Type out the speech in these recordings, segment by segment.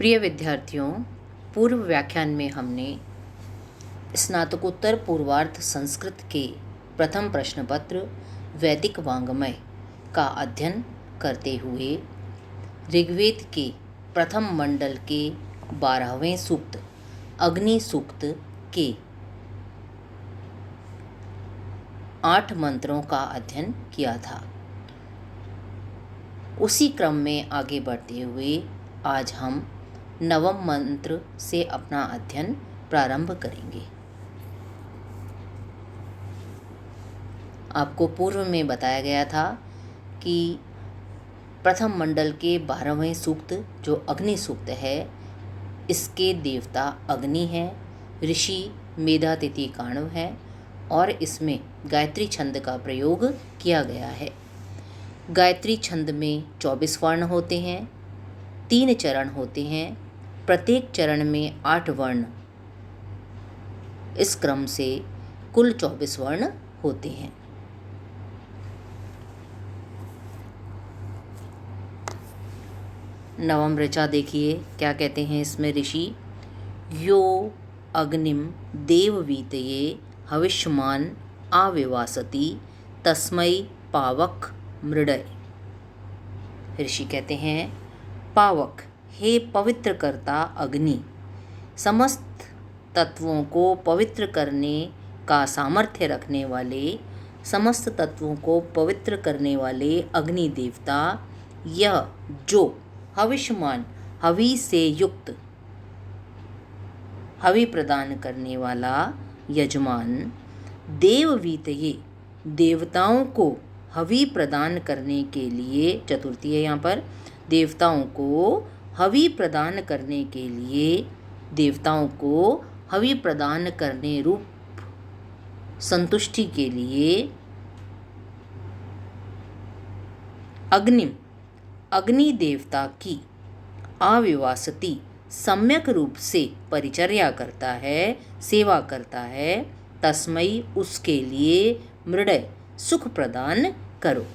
प्रिय विद्यार्थियों, पूर्व व्याख्यान में हमने स्नातकोत्तर पूर्वार्ध संस्कृत के प्रथम प्रश्न पत्र वैदिक वाङ्मय का अध्ययन करते हुए ऋग्वेद के प्रथम मंडल के 12वें सूक्त अग्नि सूक्त के 8 मंत्रों का अध्ययन किया था। उसी क्रम में आगे बढ़ते हुए आज हम नवम मंत्र से अपना अध्ययन प्रारंभ करेंगे। आपको पूर्व में बताया गया था कि प्रथम मंडल के 12वें सूक्त जो अग्नि सूक्त है, इसके देवता अग्नि हैं, ऋषि मेधातिथि काणव है और इसमें गायत्री छंद का प्रयोग किया गया है। गायत्री छंद में 24 वर्ण होते हैं, 3 चरण होते हैं, प्रत्येक चरण में 8 वर्ण, इस क्रम से कुल 24 वर्ण होते हैं। नवम ऋचा देखिए क्या कहते हैं इसमें ऋषि। यो अग्निम देववीतये हविष्यमान आविवासति तस्मै पावक मृडय। ऋषि कहते हैं, पावक हे पवित्र करता अग्नि, समस्त तत्वों को पवित्र करने का सामर्थ्य रखने वाले, समस्त तत्वों को पवित्र करने वाले अग्नि देवता, यह जो हविष्यमान हवि से युक्त हवि प्रदान करने वाला यजमान, देववीतये देवताओं को हवि प्रदान करने के लिए, चतुर्थी है यहाँ पर, देवताओं को हवि प्रदान करने के लिए, देवताओं को हवि प्रदान करने रूप संतुष्टि के लिए अग्नि देवता की आविवासति सम्यक रूप से परिचर्या करता है, सेवा करता है, तस्मई उसके लिए मृडय सुख प्रदान करो।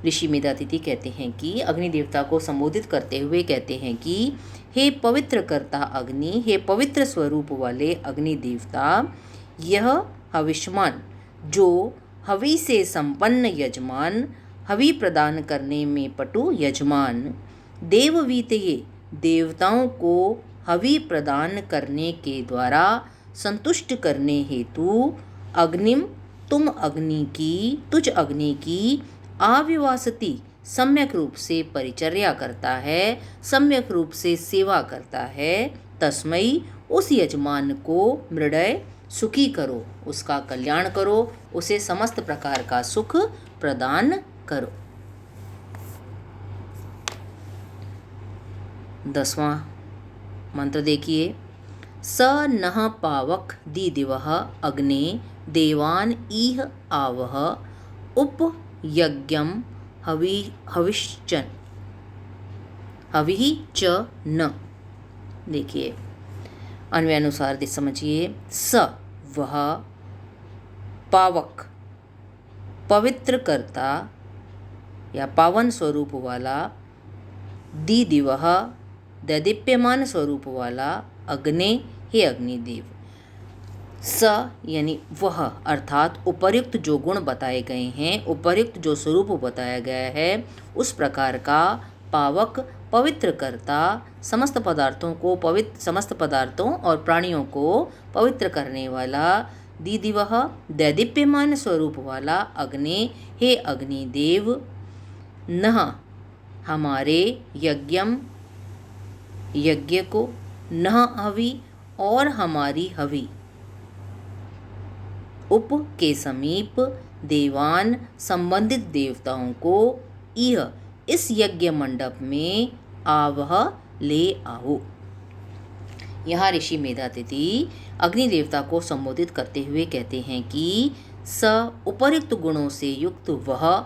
ऋषि मेधातिथि कहते हैं कि अग्नि देवता को संबोधित करते हुए कहते हैं कि हे पवित्र कर्ता अग्नि, हे पवित्र स्वरूप वाले अग्नि देवता, यह हविष्यमान जो हवि से संपन्न यजमान, हवि प्रदान करने में पटु यजमान, देववीतये देवताओं को हवि प्रदान करने के द्वारा संतुष्ट करने हेतु अग्निम तुझ अग्नि की आविवासति सम्यक रूप से परिचर्या करता है, सम्यक रूप से सेवा करता है, तस्मई उस यजमान को मृडय सुखी करो, उसका कल्याण करो, उसे समस्त प्रकार का सुख प्रदान करो। 10वां मंत्र देखिए। स नः पावक दिदिवः अग्ने देवान इह आवह उप यज्ञम हविश्च न। देखिए अन्वय अनुसार समझिए। स वह पावक पवित्र करता या पावन स्वरूप वाला, दिदिवः दैदीप्यमान स्वरूप वाला, अग्ने हे अग्निदेव। स यानी वह, अर्थात उपर्युक्त जो गुण बताए गए हैं, उपर्युक्त जो स्वरूप बताया गया है, उस प्रकार का पावक पवित्र करता, समस्त पदार्थों और प्राणियों को पवित्र करने वाला, दिदिवः दैदीप्यमान स्वरूप वाला, अग्ने हे अग्निदेव, नः हमारे यज्ञ को, नः हवि और हमारी हवि, उप के समीप, देवान संबंधित देवताओं को, यह इस यज्ञ मंडप में आवह ले आओ। यहाँ ऋषि मेधातिथि अग्नि देवता को संबोधित करते हुए कहते हैं कि स उपर्युक्त गुणों से युक्त वह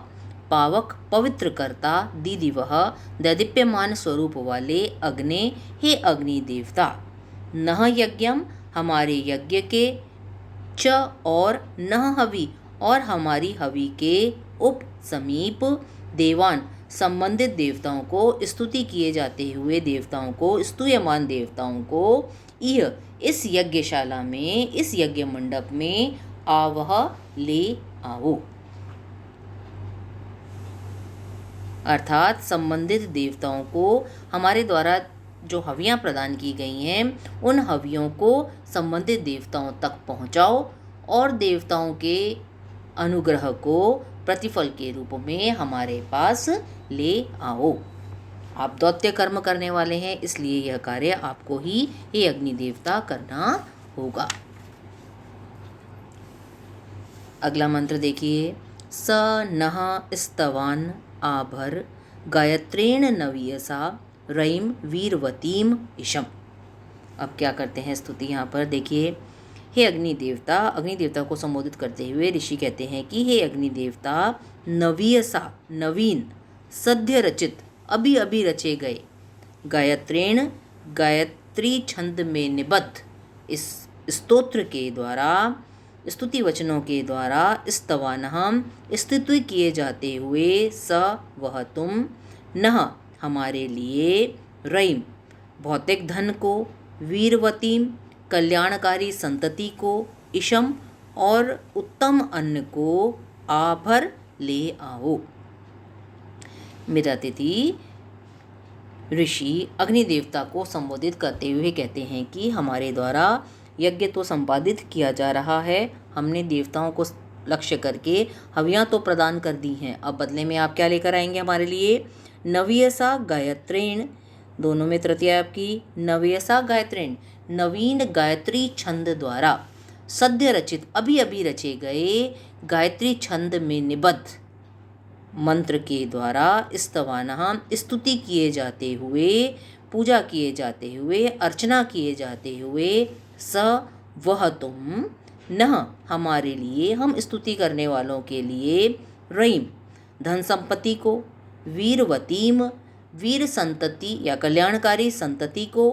पावक पवित्र करता, दिदिवः दैदीप्यमान स्वरूप वाले, अग्ने हे अग्नि देवता, नः यज्ञम हमारे यज्ञ के, च और नः हवि और हमारी हवि के, उप समीप, देवान संबंधित देवताओं को स्तुति किए जाते हुए देवताओं को, स्तूयमान देवताओं को यह इस यज्ञशाला में, इस यज्ञ मंडप में आवह ले आओ। अर्थात संबंधित देवताओं को हमारे द्वारा जो हवियाँ प्रदान की गई हैं उन हवियों को संबंधित देवताओं तक पहुँचाओ और देवताओं के अनुग्रह को प्रतिफल के रूप में हमारे पास ले आओ। आप दैत्य कर्म करने वाले हैं, इसलिए यह कार्य आपको ही, हे अग्नि देवता, करना होगा। अगला मंत्र देखिए। स नः स्तवान आभर गायत्रेण नवीयसा रईम वीरवतीम इशम। अब क्या करते हैं स्तुति यहाँ पर देखिए। हे अग्नि देवता को संबोधित करते हुए ऋषि कहते हैं कि हे अग्नि देवता, नवीयसा नवीन, सद्य रचित अभी अभी रचे गए, गायत्रेण गायत्री छंद में निबद्ध इस स्तोत्र के द्वारा, स्तुति वचनों के द्वारा स्तवानहम स्तुति किए जाते हुए स वह तुम, नह हमारे लिए, रईम भौतिक धन को, वीरवतीम कल्याणकारी संतति को, इशम और उत्तम अन्न को आभर ले आओ। मेरा तिथि ऋषि अग्नि देवता को संबोधित करते हुए कहते हैं कि हमारे द्वारा यज्ञ तो संपादित किया जा रहा है, हमने देवताओं को लक्ष्य करके हवियाँ तो प्रदान कर दी हैं, अब बदले में आप क्या लेकर आएंगे हमारे लिए? नवीयसा गायत्रेण, दोनों में तृतीय आपकी, नवीयसा गायत्रेण नवीन गायत्री छंद द्वारा, सद्य रचित अभी अभी रचे गए गायत्री छंद में निबद्ध मंत्र के द्वारा स्तवानः स्तुति किए जाते हुए, पूजा किए जाते हुए, अर्चना किए जाते हुए, स वह तुम, नह हमारे लिए, हम स्तुति करने वालों के लिए, रईम धन संपत्ति को, वीरवतीम वीर संतति या कल्याणकारी संतति को,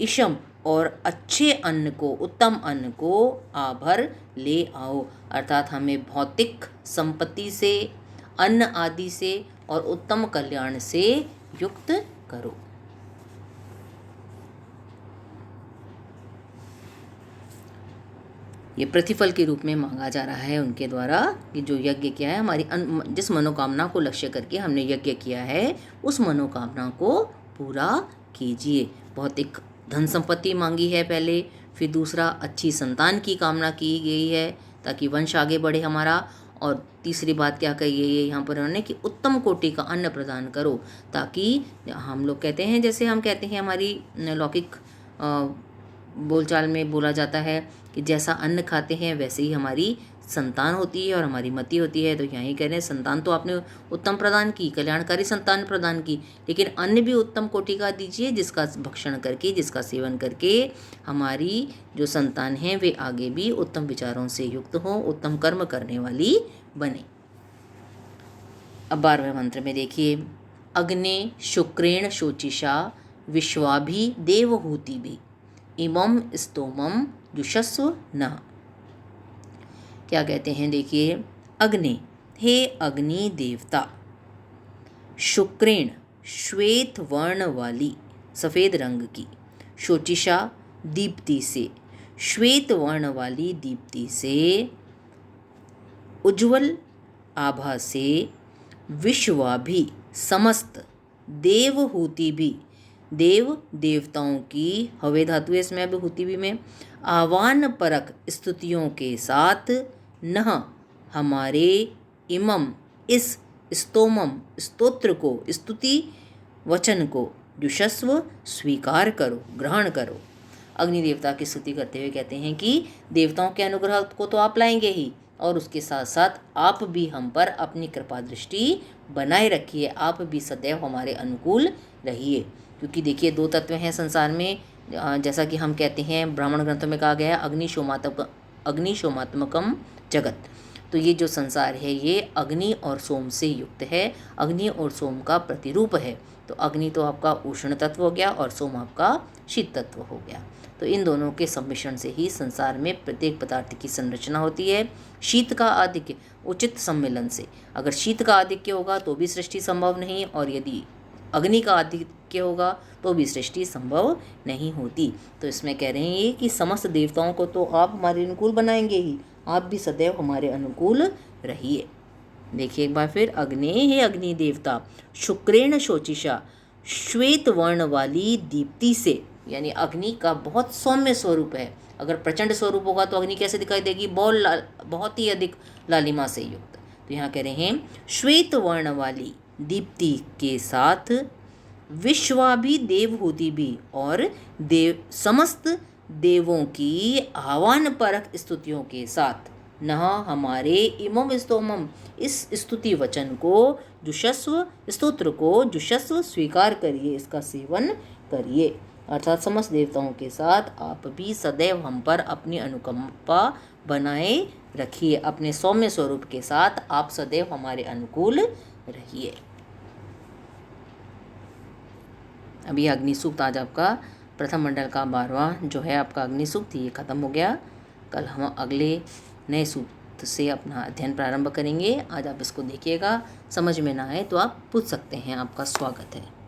इशम और अच्छे अन्न को, उत्तम अन्न को आभर ले आओ। अर्थात हमें भौतिक संपत्ति से, अन्न आदि से और उत्तम कल्याण से युक्त करो। ये प्रतिफल के रूप में मांगा जा रहा है उनके द्वारा कि जो यज्ञ किया है, हमारी जिस मनोकामना को लक्ष्य करके हमने यज्ञ किया है उस मनोकामना को पूरा कीजिए। भौतिक धन संपत्ति मांगी है पहले, फिर दूसरा अच्छी संतान की कामना की गई है ताकि वंश आगे बढ़े हमारा, और तीसरी बात क्या कही गई है यहाँ पर उन्होंने कि उत्तम कोटि का अन्न प्रदान करो, ताकि हम लोग कहते हैं, जैसे हम कहते हैं हमारी लौकिक बोलचाल में बोला जाता है कि जैसा अन्न खाते हैं वैसे ही हमारी संतान होती है और हमारी मति होती है। तो यहाँ ही कह रहे हैं संतान तो आपने उत्तम प्रदान की, कल्याणकारी संतान प्रदान की, लेकिन अन्न भी उत्तम कोटि का दीजिए जिसका भक्षण करके, जिसका सेवन करके हमारी जो संतान है वे आगे भी उत्तम विचारों से युक्त हो, उत्तम कर्म करने वाली बने। अब 12वें मंत्र में देखिए। अग्ने शुक्रेण शोचिषा विश्वाभि देवहूतिभि इमं स्तोमं जुषस्व नः। क्या कहते हैं देखिए। अग्नि, हे अग्नि देवता, शुक्रेण श्वेत वर्ण वाली, सफ़ेद रंग की, शोचिषा दीप्ति से, श्वेत वर्ण वाली दीप्ति से, उज्ज्वल आभा से, विश्वाभि समस्त, देवहूति भी, देव देवताओं की, हवे धातु है इसमें अब हूति भी में, आह्वान परक स्तुतियों के साथ, नह हमारे, इमम इस, स्तोमम स्तोत्र को, स्तुति वचन को, जुषस्व स्वीकार करो, ग्रहण करो। अग्नि देवता की स्तुति करते हुए कहते हैं कि देवताओं के अनुग्रह को तो आप लाएंगे ही, और उसके साथ साथ आप भी हम पर अपनी कृपा दृष्टि बनाए रखिए, आप भी सदैव हमारे अनुकूल रहिए। क्योंकि देखिए 2 तत्व हैं संसार में, जैसा कि हम कहते हैं ब्राह्मण ग्रंथों में कहा गया है, अग्निशोमात्मकम जगत। तो ये जो संसार है ये अग्नि और सोम से युक्त है, अग्नि और सोम का प्रतिरूप है। तो अग्नि तो आपका उष्ण तत्व हो गया और सोम आपका शीत तत्व हो गया। तो इन दोनों के सम्मिश्रण से ही संसार में प्रत्येक पदार्थ की संरचना होती है। शीत का आधिक्य उचित सम्मिलन से, अगर शीत का आधिक्य होगा तो भी सृष्टि संभव नहीं, और यदि अग्नि का आधिक्य होगा तो भी सृष्टि संभव नहीं होती। तो इसमें कह रहे हैं कि समस्त देवताओं को तो आप हमारे अनुकूल बनाएंगे ही, आप भी सदैव हमारे अनुकूल रहिए। देखिए एक बार फिर, अग्ने हे अग्नि देवता शुक्रेण शोचिषा श्वेत वर्ण वाली दीप्ति से, यानी अग्नि का बहुत सौम्य स्वरूप है। अगर प्रचंड स्वरूप होगा तो अग्नि कैसे दिखाई देगी, बहुत ही अधिक लालिमा से युक्त। तो यहाँ कह रहे हैं श्वेत वर्ण वाली दीप्ति के साथ विश्वाभि देवहूति भी, और देव समस्त देवों की आह्वान परक स्तुतियों के साथ, न हमारे इमम स्तोमम इस स्तुति वचन को जुषस्व, स्तोत्र को जुषस्व स्वीकार करिए, इसका सेवन करिए। अर्थात समस्त देवताओं के साथ आप भी सदैव हम पर अपनी अनुकंपा बनाए रखिए, अपने सौम्य स्वरूप के साथ आप सदैव हमारे अनुकूल रहिए। अभी अग्नि सूक्त आज आपका प्रथम मंडल का 12वां जो है आपका अग्नि सूक्त ये खत्म हो गया। कल हम अगले नए सूक्त से अपना अध्ययन प्रारंभ करेंगे। आज आप इसको देखिएगा, समझ में ना आए तो आप पूछ सकते हैं, आपका स्वागत है।